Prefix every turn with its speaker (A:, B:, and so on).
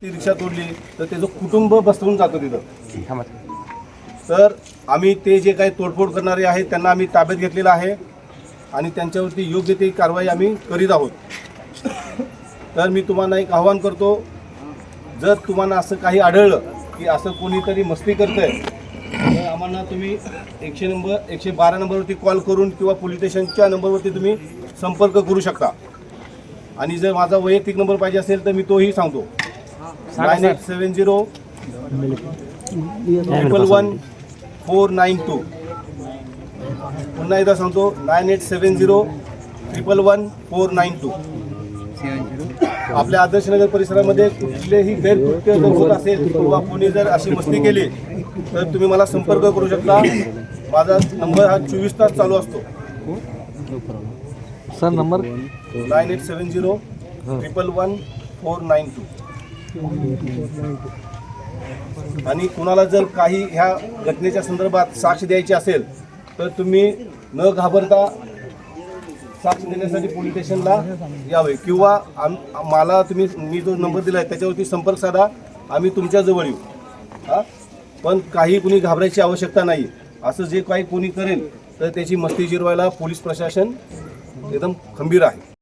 A: ती रिक्षा तोडली तर त्याचं कुटुंब बसवून जातं तिथं. तर आम्ही ते जे काही तोडफोड करणारे आहेत त्यांना आम्ही ताब्यात घेतलेलं आहे आणि त्यांच्यावरती योग्य ती कारवाई आम्ही करीत आहोत. तर मी तुम्हाला एक आव्हान करतो, जर तुम्हाला असं काही आढळलं की असं कोणीतरी मस्ती करतंय तर आम्हाला तुम्ही 112 नंबरवरती कॉल करून किंवा पोलीस स्टेशनच्या नंबरवरती तुम्ही संपर्क करू शकता. आणि जर माझा वैयक्तिक नंबर पाहिजे असेल तर मी तोही सांगतो, 9870 111 492. पुन्हा एकदा सांगतो, 9870 111 492. आपल्या आदर्शनगर परिसरामध्ये कुठलेही गैरकृत्य जर होत असेल किंवा कोणी जर अशी मस्ती केली तर तुम्ही मला संपर्क करू शकता. माझा नंबर हा 24 तास चालू असतो.
B: Sir number
A: 9870 111 492. आणि कुणाला जर काही ह्या घटनेच्या संदर्भात साक्ष द्यायची असेल तर तुम्ही न घाबरता साक्ष देण्यासाठी पोलीस स्टेशनला यावे किंवा मला तुम्ही मी जो नंबर दिला आहे त्याच्यावरती संपर्क साधा, आम्ही तुमच्याजवळ येऊ. पण काही कुणी घाबरायची आवश्यकता नाही. असं जे काही कोणी करेल तर त्याची मस्ती जिरवायला पोलीस प्रशासन एकदम खंबीर आहे.